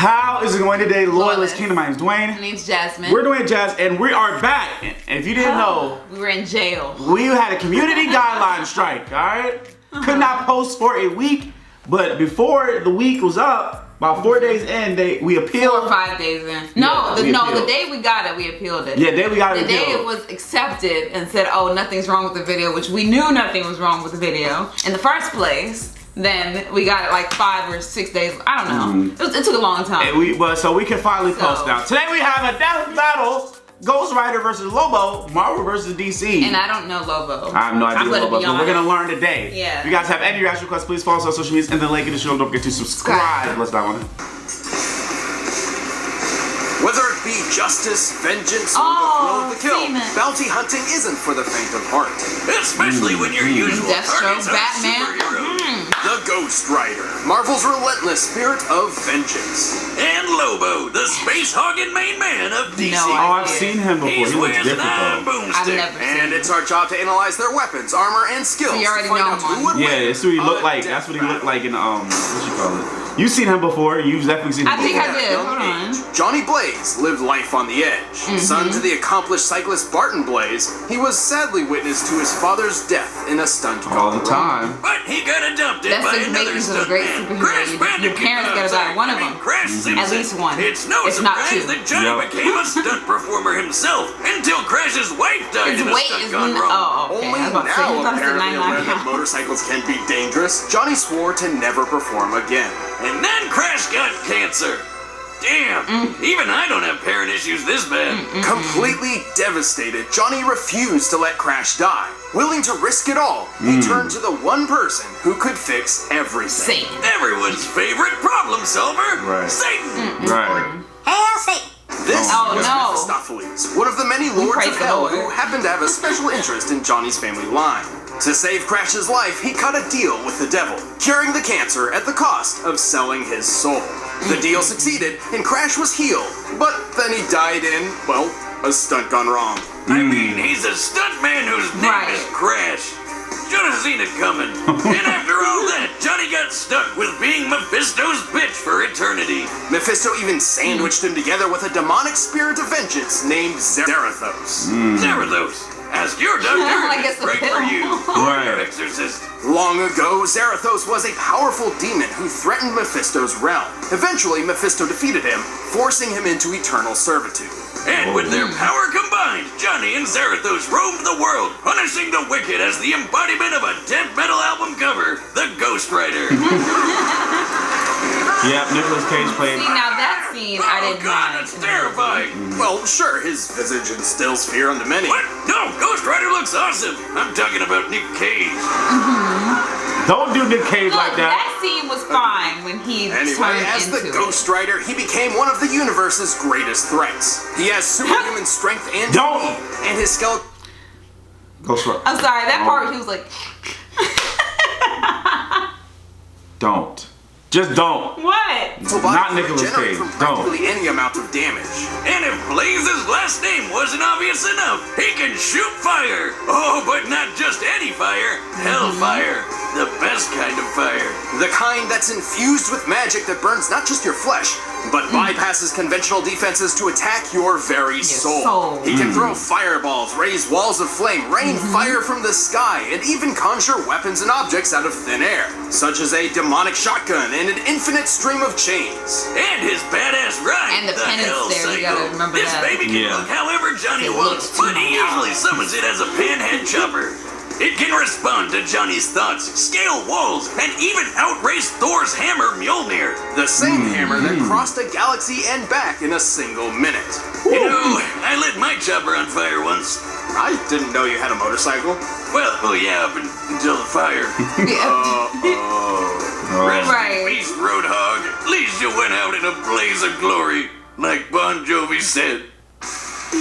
How is it going today, Loyalist Kingdom? My name's Dwayne. My name's Jasmine. We're doing Jazz, and we are back. And if you didn't know, we were in jail. We had a community guideline strike, alright? Could not post for a week, but before the week was up, about 4 days in, we appealed. 4 or 5 days in. No, the day we got it, we appealed it. Yeah, the day we got it, the day it was accepted and said, oh, nothing's wrong with the video, which we knew nothing was wrong with the video in the first place. Then we got it like 5 or 6 days. I don't know. It took a long time. So we can finally post now. Today we have a death battle. Ghost Rider versus Lobo, Marvel versus DC. And I don't know Lobo. I have no idea Lobo, but we're gonna learn today. Yeah. If you guys have any reaction requests, please follow us on social media and the link in the show. Don't forget to subscribe. Let's dive on it. Whether it be justice, vengeance, or the thrill of the kill, bounty hunting isn't for the faint of heart. Especially when your usual targets are superheroes. The Ghost Rider, Marvel's relentless spirit of vengeance. And Lobo, the space-hogging main man of DC. No, I've seen him before. He looks different though. I've never seen him. And it's our job to analyze their weapons, armor, and skills. So you already to find know out who would win. Yeah, that's what he looked like. That's what he looked like in what you call it? You've seen him before. You've definitely seen him. I think before. I did. Hold on. Johnny Blaze lived life on the edge. Son to the accomplished cyclist Barton Blaze, he was sadly witness to his father's death in a stunt all the time. But he got adopted by another stuntman. Your parents gotta die. One of them. At least one. It's no surprise that Johnny became a stunt performer himself until Crash's wife died in a stunt gone wrong. Oh, okay. Only now, apparently aware that motorcycles can be dangerous, Johnny swore to never perform again. And then Crash got cancer. Damn, even I don't have parent issues this bad. Completely devastated, Johnny refused to let Crash die. Willing to risk it all, he turned to the one person who could fix everything. Satan. Everyone's favorite problem solver, Satan. Right. Hail Satan! This was Mephistopheles, one of the many lords of hell who happened to have a special interest in Johnny's family line. To save Crash's life, he cut a deal with the devil, curing the cancer at the cost of selling his soul. The deal succeeded, and Crash was healed, but then he died in, well, a stunt gone wrong. I mean, he's a stuntman whose name is Crash. Should have seen it coming. And after all that, Johnny got stuck with being Mephisto's bitch for eternity. Mephisto even sandwiched him together with a demonic spirit of vengeance named Zarathos. Zarathos. Ask your doctor if it's right for you, or your exorcist. Long ago, Zarathos was a powerful demon who threatened Mephisto's realm. Eventually, Mephisto defeated him, forcing him into eternal servitude. And with their power combined, Johnny and Zarathos roamed the world, punishing the wicked as the embodiment of a death metal album cover, The Ghost Rider. Yep, Nicolas Cage played. See, now that scene I didn't mind. That's terrifying. Well, sure, his visage instills fear unto many. What? No, Ghost Rider looks awesome. I'm talking about Nick Cage. Don't do Nick Cage like that. That scene was fine when he Anyway, as the Ghost Rider, he became one of the universe's greatest threats. He has superhuman strength and speed, and his skeleton. Ghost Rider. I'm sorry, that part he was like. Don't. Just don't. What? Not Nicolas Cage. From Don't. practically any amount of damage. And if Blaze's last name wasn't obvious enough, he can shoot fire. Oh, but not just any fire. Hellfire. The best kind of fire. The kind that's infused with magic that burns not just your flesh, but bypasses conventional defenses to attack your very soul. He can throw fireballs, raise walls of flame, rain fire from the sky, and even conjure weapons and objects out of thin air, such as a demonic shotgun and an infinite stream of chains. And his badass ride, And the penance there, you gotta remember this that. baby can look however Johnny wants, but he usually summons it as a pinhead chopper. It can respond to Johnny's thoughts, scale walls, and even outrace Thor's hammer Mjolnir. The same hammer that crossed a galaxy and back in a single minute. You know, I lit my chopper on fire once. I didn't know you had a motorcycle. Well, yeah, up until the fire. Rest in peace, Roadhog. At least you went out in a blaze of glory, like Bon Jovi said.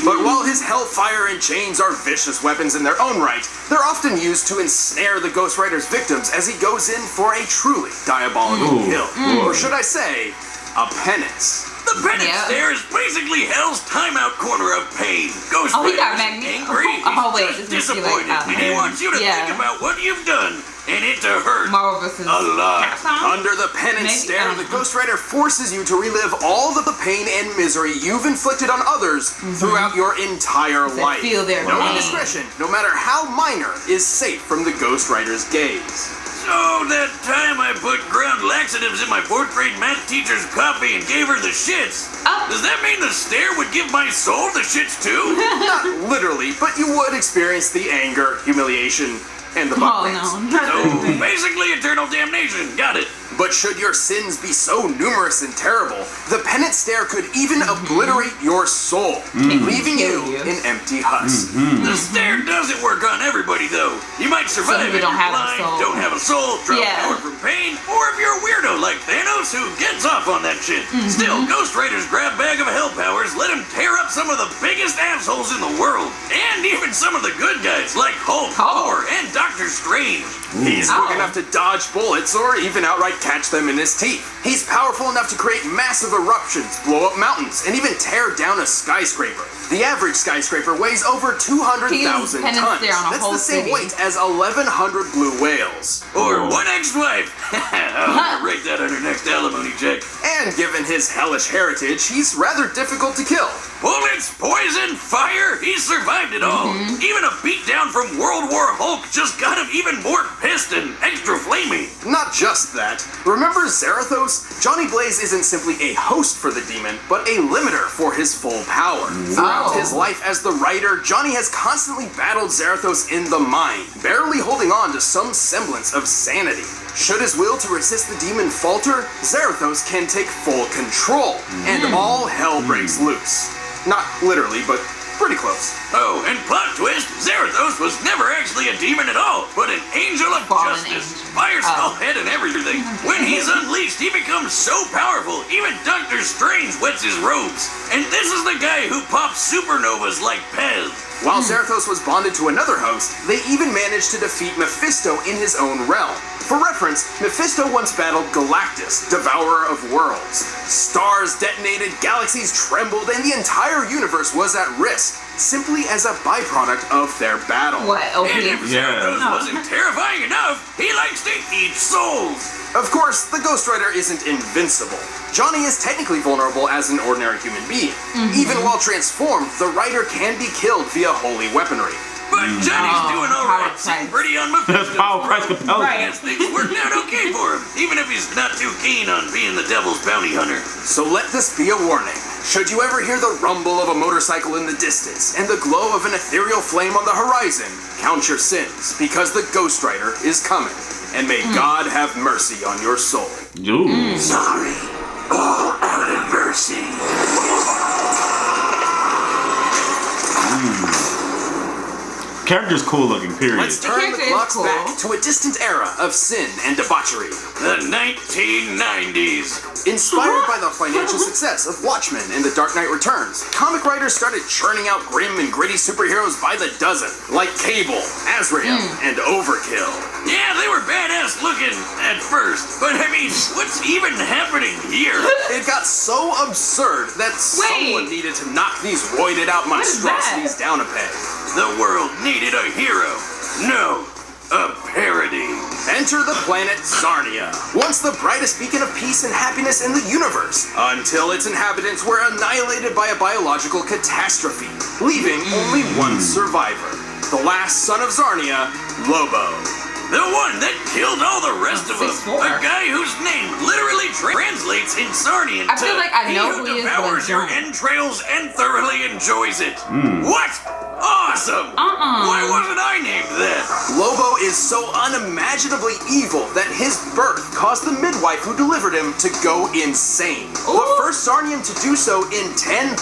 But while his hellfire and chains are vicious weapons in their own right, they're often used to ensnare the Ghost Rider's victims as he goes in for a truly diabolical kill. Or should I say, a penance. The penance there is basically hell's timeout corner of pain. Ghost Rider is angry, he's just disappointed, and he wants you to think about what you've done and it to hurt. Marvel vs. A lot. Capcom? Under the penance stare, the Ghost Rider forces you to relive all of the pain and misery you've inflicted on others throughout your entire life. Feel their No pain. indiscretion, no matter how minor, is safe from the Ghost Rider's gaze. So that time I put ground laxatives in my 4th grade math teacher's coffee and gave her the shits. Oh. Does that mean the stare would give my soul the shits too? Not literally, but you would experience the anger, humiliation, and the butt Oh rings. no. So basically eternal damnation. Got it. But should your sins be so numerous and terrible, the penance stare could even obliterate your soul, leaving Kill you you. an empty husk. The stare doesn't work on everybody though. You might survive people if don't you're have a blind, soul. don't have a soul, drop Yeah. power from pain, or if you're a weirdo like Thanos who gets off on that shit. Still, Ghost Rider's grab bag of hell powers let him tear up some of the biggest assholes in the world, and even some of the good guys like Hulk, Thor, and Doctor Strange. He's quick enough to dodge bullets or even outright catch them in his teeth. He's powerful enough to create massive eruptions, blow up mountains, and even tear down a skyscraper. The average skyscraper weighs over 200,000 Penance tons. stare on a That's whole the same city. weight as 1,100 blue whales. Or one ex-wife. I'm gonna rate that on her next alimony check. And given his hellish heritage, he's rather difficult to kill. Bullets, poison, fire, he survived it all. Even a beatdown from World War Hulk just got him even more pissed and extra flamey. Not just that. Remember Zarathos? Johnny Blaze isn't simply a host for the demon, but a limiter for his full power. Throughout his life as the writer, Johnny has constantly battled Zarathos in the mind, barely holding on to some semblance of sanity. Should his will to resist the demon falter, Zarathos can take full control, and all hell breaks loose. Not literally, but pretty close. Oh, and plot twist, Zarathos was never actually a demon at all, but an angel of Fallen justice. angel. Fire skull head and everything. When he's unleashed, he becomes so powerful, even Doctor Strange wets his robes. And this is the guy who pops supernovas like Pez. While Zarathos was bonded to another host, they even managed to defeat Mephisto in his own realm. For reference, Mephisto once battled Galactus, devourer of worlds. Stars detonated, galaxies trembled, and the entire universe was at risk, simply as a byproduct of their battle. What? OP? And if Zarathos wasn't terrifying enough, he likes to eat souls. Of course, the Ghost Rider isn't invincible. Johnny is technically vulnerable as an ordinary human being. Even while transformed, the Rider can be killed via holy weaponry. But Johnny's doing all right, power sitting price. pretty on That's Mephisto. power price compelling. Right. Guess things worked out okay for him, even if he's not too keen on being the devil's bounty hunter. So let this be a warning. Should you ever hear the rumble of a motorcycle in the distance and the glow of an ethereal flame on the horizon, count your sins, because the Ghost Rider is coming. And may God have mercy on your soul. Ooh. Sorry, all out of mercy. Character's cool looking, period. Let's turn the character is clocks cool. back to a distant era of sin and debauchery. The 1990s. Inspired by the financial success of Watchmen and The Dark Knight Returns, comic writers started churning out grim and gritty superheroes by the dozen, like Cable, Azrael, and Overkill. Yeah, they were badass looking at first, but I mean, what's even happening here? It got so absurd that someone needed to knock these roided out is that? monstrosities down a peg. The world needed a hero. No, a parody. Enter the planet Zarnia, once the brightest beacon of peace and happiness in the universe, until its inhabitants were annihilated by a biological catastrophe, leaving only one survivor, the last son of Zarnia, Lobo. The one that killed all the rest of them. 6'4". A guy whose name literally translates in Sarnian I feel like I know who he is, but I devours your don't. entrails and thoroughly enjoys it. What? Awesome! Why wasn't I named that? Lobo is so unimaginably evil that his birth caused the midwife who delivered him to go insane. The first Zarnian to do so in 10,000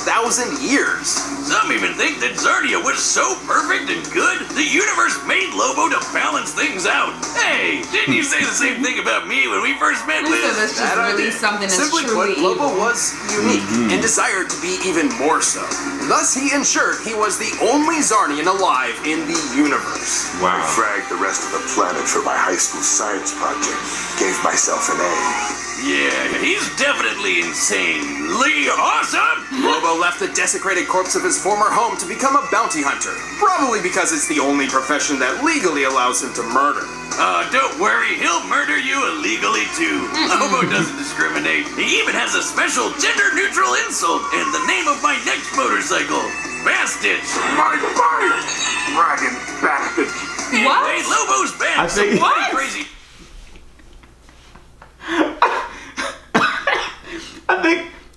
years. Some even think that Zarnia was so perfect and good, the universe made Lobo to balance things out. Hey, didn't you say the same thing about me when we first met, So Liz? that's just That I really did. something that's Simply truly put, Lobo evil. was unique and desired to be even more so. Thus, he ensured he was the only Zarnian alive in the universe. I Wow. fragged the rest of the planet for my high school science project. Gave myself an A. Yeah, he's definitely insanely awesome. Lobo left the desecrated corpse of his former home to become a bounty hunter, probably because it's the only profession that legally allows him to murder. Don't worry, he'll murder you illegally too. Lobo doesn't discriminate. He even has a special gender-neutral insult in the name of my next motorcycle, Bastich. My bike! Bragging bastard. Anyway, Lobo's I bad. think- What? Crazy.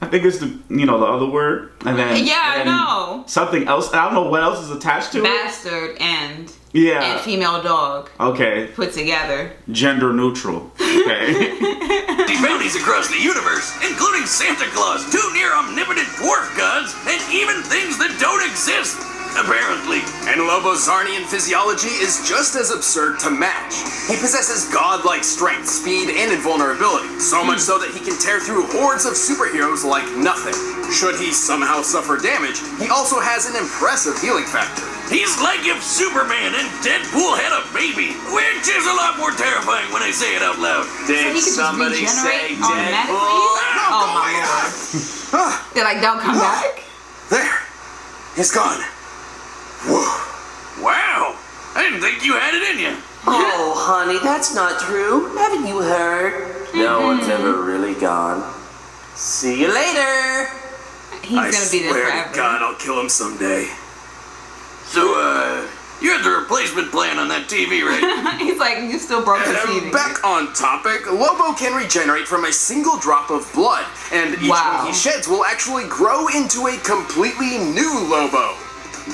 I think it's the the other word, and then Yeah, I and know. something else. I don't know what else is attached to it. Bastard and Yeah. female dog Okay. put together. Gender neutral. Okay. Bounties across the universe, including Santa Claus, two near omnipotent dwarf gods, and even things that don't exist, apparently. And Lobo's Zarnian physiology is just as absurd to match. He possesses godlike strength, speed, and invulnerability, so much so that he can tear through hordes of superheroes like nothing. Should he somehow suffer damage, he also has an impressive healing factor. He's like if Superman and Deadpool had a baby, which is a lot more terrifying when I say it out loud. Did he could just somebody say regenerate automatically? Deadpool? Oh my god. They're like, don't come back. There. He's gone. Whoa. Wow, I didn't think you had it in you. Oh, honey, that's not true. Haven't you heard? No one's ever really gone. See you later. He's I gonna be there swear forever. to God, I'll kill him someday. So, you had the replacement plan on that TV, right? He's like, you still broke the TV. Back on topic, Lobo can regenerate from a single drop of blood, and each Wow. one he sheds will actually grow into a completely new Lobo.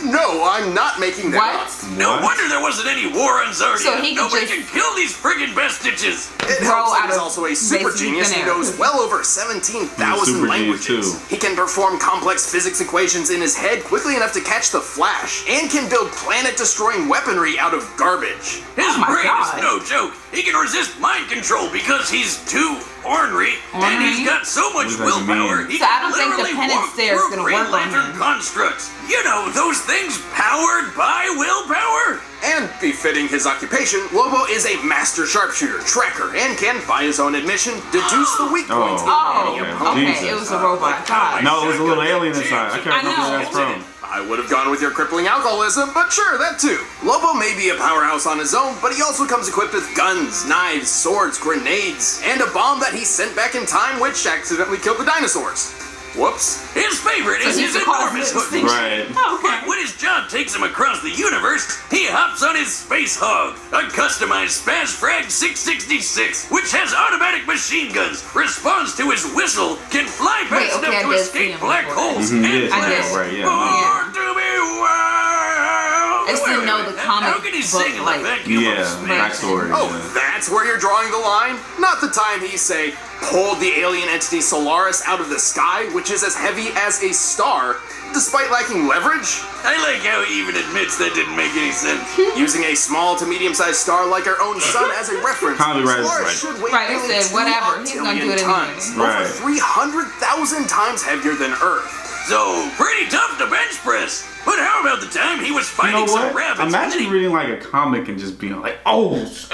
No, I'm not making that What? up. No What? wonder there wasn't any war on Zardia. So he could Nobody just can kill these friggin' Bestitches. It grow helps that out he's of also a super basically genius thin who air. knows well over 17,000 He's a super genius, languages. too. He can perform complex physics equations in his head quickly enough to catch the Flash, and can build planet-destroying weaponry out of garbage. His Oh my brain God. is no joke. He can resist mind control because he's too ornery, and Ornery? he's got so much What does that willpower. mean? He So I can don't think the literally penance walk stare is through gonna Green work on Lantern him. constructs. You know, those things powered by willpower. And befitting his occupation, Lobo is a master sharpshooter, tracker, and can, by his own admission, deduce the weak points in any okay. opponent. Okay, it was a robot. God. No, it was a little alien inside. I can't I remember know. where that's from. I would have gone with your crippling alcoholism, but sure, that too. Lobo may be a powerhouse on his own, but he also comes equipped with guns, knives, swords, grenades, and a bomb that he sent back in time, which accidentally killed the dinosaurs. Whoops. His favorite is So his he's the cause of enormous hook. extinction. Right. Oh, okay. But when his job takes him across the universe, he hops on his Space Hog, a customized Spaz Frag 666, which has automatic machine guns, responds to his whistle, can fly Wait, fast okay, enough I to did see escape him black before. holes, Mhm, and yes, I flash. did. right, yeah. Born to be wild. I just didn't know the comic How can he book, sing in like- the vacuum Yeah, of space? backstory. Oh, yeah. that's where you're drawing the line? Not the time he, say, pulled the alien entity Solaris out of the sky, which is as heavy as a star, despite lacking leverage? I like how he even admits that didn't make any sense. Using a small to medium-sized star like our own sun as a reference, Copyright is Solaris right. should weigh Right, he nearly said, whatever, 2 he's gonna do it octillion anyway. tons, Right. over 300,000 times heavier than Earth. So, pretty tough to bench press. But how about the time he was You fighting know some what? rabbits? and Imagine then he- reading like a comic and just being like, oh,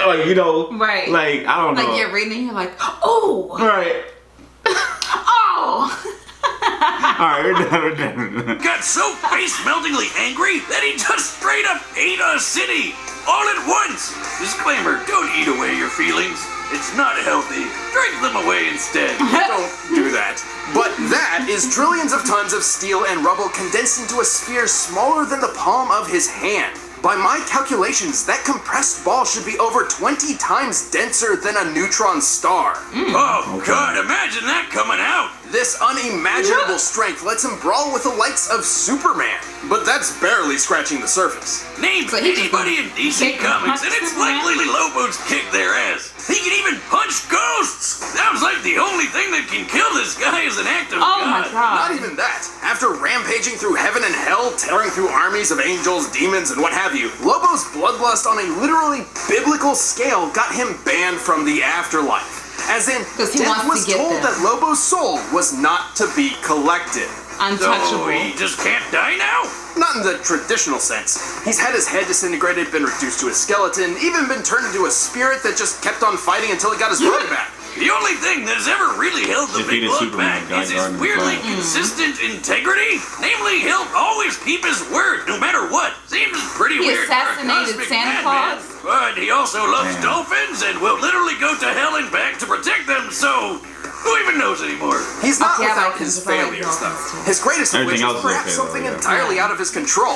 like Right. like I don't know, Like you're reading, you're like, oh, right? oh. All right, we're done. We're done. got so face-meltingly angry that he just straight up ate a city all at once. Disclaimer, don't eat away your feelings. It's not healthy. Drink them away instead. Don't do that. But that is trillions of tons of steel and rubble condensed into a sphere smaller than the palm of his hand. By my calculations, that compressed ball should be over 20 times denser than a neutron star. Oh, Okay. God, imagine that coming out. This unimaginable strength lets him brawl with the likes of Superman. But that's barely scratching the surface. Name So he just anybody in DC kick and Comics, punch and it's Superman? likely Lobo's kick their ass. He can even punch ghosts. Sounds like the only thing that can kill this guy is an act of Oh God. my Not god. even that. After rampaging through heaven and hell, tearing through armies of angels, demons, and what have you, Lobo's bloodlust on a literally biblical scale got him banned from the afterlife. As in, 'Cause he death wants was to get told them. that Lobo's soul was not to be collected. So Untouchable. he just can't die now? Not in the traditional sense. He's had his head disintegrated, been reduced to a skeleton, even been turned into a spirit that just kept on fighting until he got his body back. The only thing that has ever really held the big Defeated bloke Superman, back Guy is his Gardner weirdly Flash. consistent integrity. Namely, he'll always keep his word no matter what. Seems pretty He weird for a assassinated cosmic Santa madman. Claus? But he also loves Damn. dolphins and will literally go to hell and back to protect them, so who even knows anymore? He's not Okay, I without like his him, but I like failures, though. dolphins, too. His greatest of which Everything is else is perhaps okay, though, something yeah. entirely out of his control.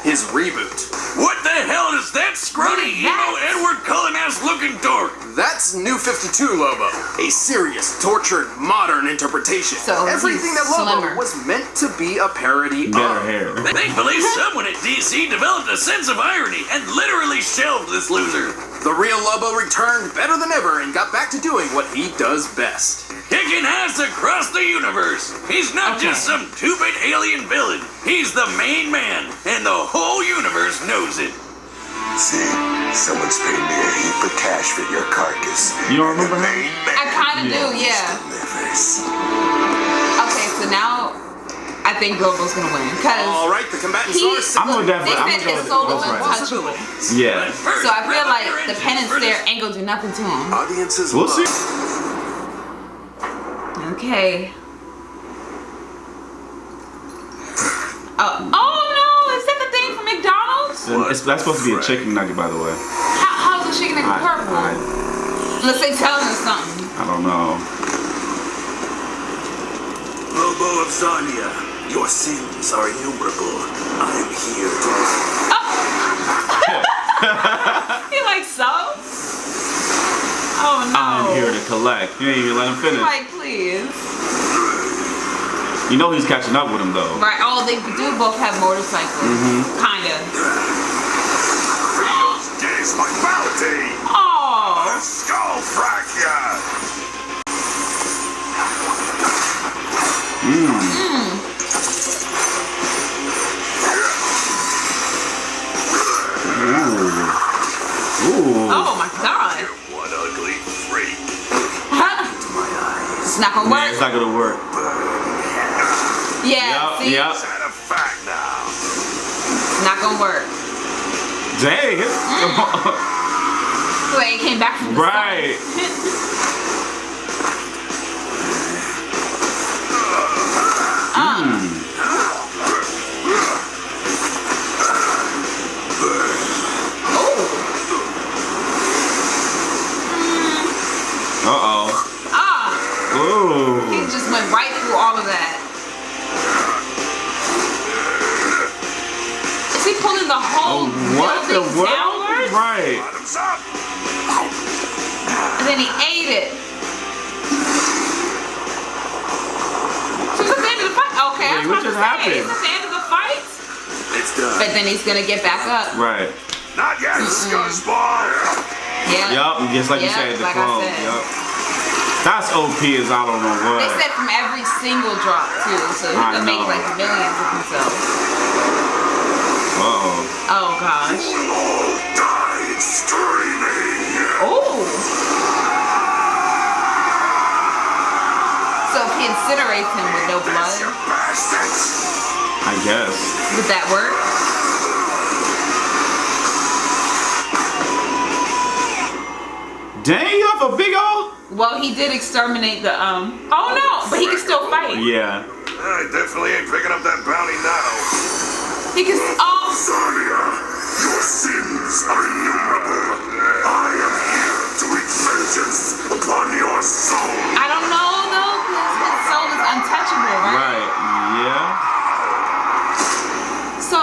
His reboot. What the hell is that scrawny, What is emo, that? Edward Cullen-ass looking dork? That's New 52 Lobo. A serious, tortured, modern interpretation. So Everything he's that Lobo slimmer. was meant to be a parody Better of. hair. Thankfully, someone at DC developed a sense of irony and literally shelved this loser. The real Lobo returned better than ever and got back to doing what he does best. Kicking ass across the universe. He's not just some two-bit alien villain. He's the main man, and the whole universe knows it. See, someone's paid me a heap of cash for your carcass. You don't remember him? I kind of do, yeah. Delivers. Okay, so now I think Lobo's gonna win because All right, the combatants he. are I'm gonna definitely- They I'm said gonna go his with soul is Ghost Rider. untouchable, Yeah. First, so I feel rev up like your the engines penance for there this- ain't gonna do nothing to him. Audiences We'll love. see. Okay. Oh no! Is that the thing from McDonald's? That's supposed to be a chicken nugget, by the way. How's the chicken nugget purple? I Unless they telling us something. don't know. Lobo of Zarnia, your sins are innumerable. I am here to... He like so? Oh no! I'm here to collect. You ain't even let him finish. Like please. You know he's catching up with him though. Right. Oh, they do both have motorcycles. Kinda. Gaze my bounty! Oh. Skull fracture! Ooh. Oh my God. One ugly freak. It's not gonna Yeah, work. it's not gonna work. Yeah. See, Yep. Is that a fact now? not gonna work. Dang. Wait, he came back from the Right. Uh-oh. Ooh. He just went right through all of that. Is he pulling the whole What the building world? downwards? Right. Bottoms up! And then he ate it. So it's at the end of the fight. Okay, I was Wait, what about to just say, happened? it's at the end of the fight. It's done. But then he's gonna get back up. Right. Not yet, scuzzball! Yeah. Yup, just like you Yep, said, the like I clone. said. Yup. That's OP as I don't know They what. said from every single drop too, so he I could make know. like millions of himself. Uh-oh. Oh gosh. All died screaming! Oh. So if he incinerates him with no You blood, bastards! I guess. would that work? Dang, you have a big old... Well, he did exterminate the Oh no, but he can still fight. Yeah. I definitely ain't picking up that bounty now. He can. Oh. Zarnia, your sins are innumerable. I am here to wreak vengeance upon your soul. I don't know though, because his soul is untouchable, right? Right. Yeah. So.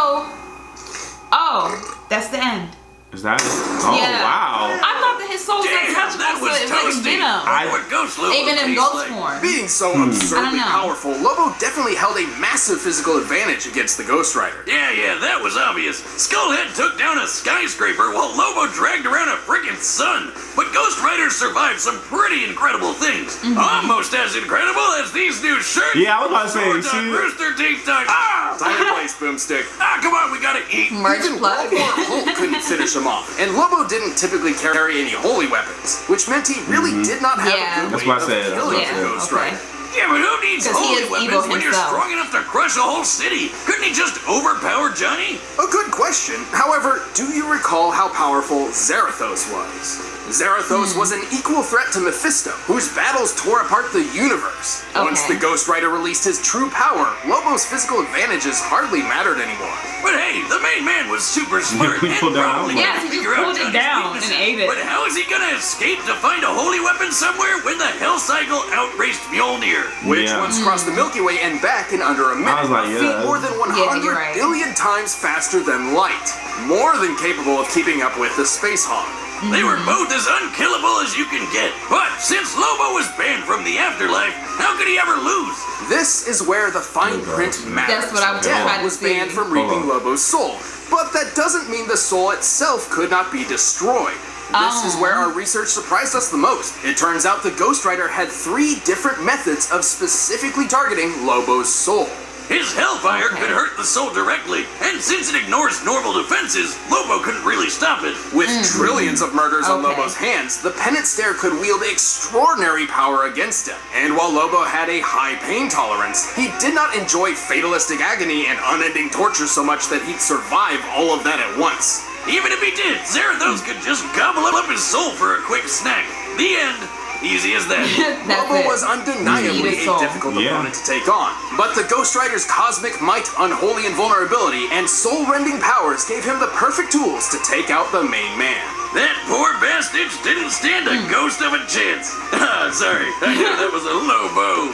Oh, that's the end. Is that it? Oh, Yeah. wow. I thought that his soul was Damn, untouchable, that so was it wouldn't toasty. get him. What Ghost Lobo Even in tastes ghost like. form. Being so I absurdly don't know. powerful, Lobo definitely held a massive physical advantage against the Ghost Rider. Yeah, that was obvious. Skullhead took down a skyscraper while Lobo dragged around a freaking sun. But Ghost Rider survived some pretty incredible things. Almost as incredible as these new shirts. Yeah, I was about to say, Sword see- time, Rooster Teeth time. Ah! Time and place, Boomstick. Come on, we gotta eat. Merch Even plug. Lobo or Hulk couldn't finish him off, and Lobo didn't typically carry any holy weapons, which meant he really did not have Yeah. a good That's way what I of said, that's killing what I the said. Ghost Okay. Rider. Yeah, but who needs 'Cause he holy is weapons evil when you're himself. strong enough to crush a whole city? Couldn't he just overpower Johnny? A good question. However, do you recall how powerful Zarathos was? Zarathos was an equal threat to Mephisto, whose battles tore apart the universe. Once the Okay. Ghost Rider released his true power, Lobo's physical advantages hardly mattered anymore. But hey, the main man was super smart and pulled down. probably Yes, could he just figure out pulled it Johnny's down weaknesses. and ate it. But how is he gonna escape to find a holy weapon somewhere when the Hell Cycle outraced Mjolnir? Which Yeah. once crossed the Milky Way and back in under a minute. was like, a yeah. feat more than 100 you're right. billion times faster than light. More than capable of keeping up with the Space Hog. They were both as unkillable as you can get. But since Lobo was banned from the afterlife, how could he ever lose? This is where the fine print matters. That's what I was Death trying to was see. banned from Hold reaping on. Lobo's soul, but that doesn't mean the soul itself could not be destroyed. This is where our research surprised us the most. It turns out the Ghost Rider had 3 different methods of specifically targeting Lobo's soul. His Hellfire could hurt the soul directly, and since it ignores normal defenses, Lobo couldn't really stop it. With trillions of murders on Okay. Lobo's hands, the Penance Stare could wield extraordinary power against him. And while Lobo had a high pain tolerance, he did not enjoy fatalistic agony and unending torture so much that he'd survive all of that at once. Even if he did, Zarathos could just gobble up his soul for a quick snack. The end. Easy as that. That's Lobo it. was undeniably Eat his a soul. difficult Yeah. opponent to take on, but the Ghost Rider's cosmic might, unholy invulnerability, and soul-rending powers gave him the perfect tools to take out the main man. That poor bastard didn't stand a ghost of a chance. Ah, sorry, I knew that was a Lobo.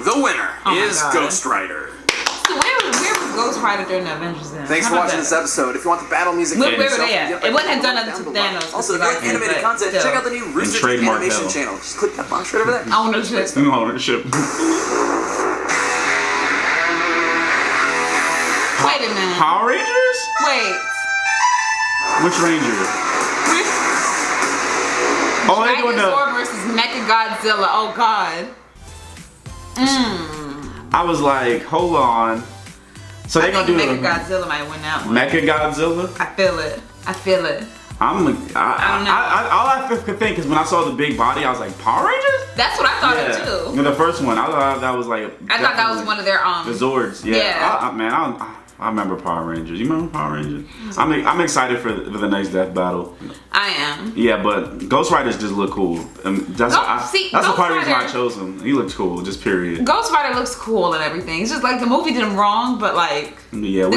The winner Oh my is God. Ghost Rider. So where was Ghost Rider during the Avengers then? Thanks How for about watching that? this episode. If you want the battle music, Where for were yourself, they at? yep, It wouldn't have done down it to below. Thanos. Also, if you because like I animated but content, still. check out the new Rooster Teeth trademark animation hell. channel. Just click that box right over there. Ownership. Ownership. Wait a minute. Power Rangers? Wait. Which Ranger? Oh, they doing Dragon Sword the. versus Mecha Godzilla. Oh God. I was like, hold on. So I they gonna think do Mecha the Godzilla might win that one. Mecha Godzilla? I feel it. I feel it. I don't know. All I could think is when I saw the big body, I was like, Power Rangers? That's what I thought of too. Yeah, the first one, I thought that was like. I thought that was one of their the Zords. Yeah. Yeah. I remember Power Rangers. You remember Power Rangers? I'm excited for the next death battle. I am. Yeah, but Ghost Riders just look cool. That's the Ghost part of the reason why I Rider- chose him. He looked cool, just period. Ghost Rider looks cool and everything. It's just like the movie did him wrong, but like Yeah, I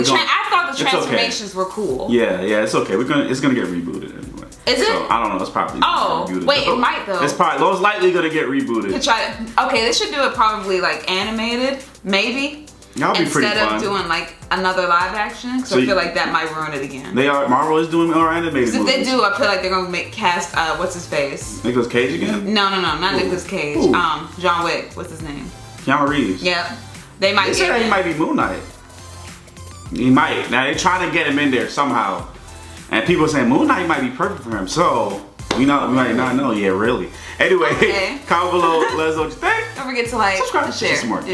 thought the it's okay. transformations were cool. Yeah, it's okay. It's gonna get rebooted anyway. Is it? So, I don't know. It's probably Oh, rebooted. wait, it might though. It's probably most likely gonna get To rebooted. try to, okay, they should do it probably like animated, maybe. That'll be pretty Instead fun. of doing like another live action, because So I you- feel like that might ruin it again. Marvel is doing more animated If they movies. do, I feel like they're gonna cast what's his face? Nicolas Cage again? No, not Nicolas Cage. Who? John Wick. What's his name? Keanu Reeves. Yep. They might They get said he him. might be Moon Knight. He might. Now they're trying to get him in there somehow. And people are saying Moon Knight might be perfect for him. So, we might not know. Yeah, really. Anyway, Okay. comment below. Let us know what you think. Don't forget to like, Subscribe. share. Smart.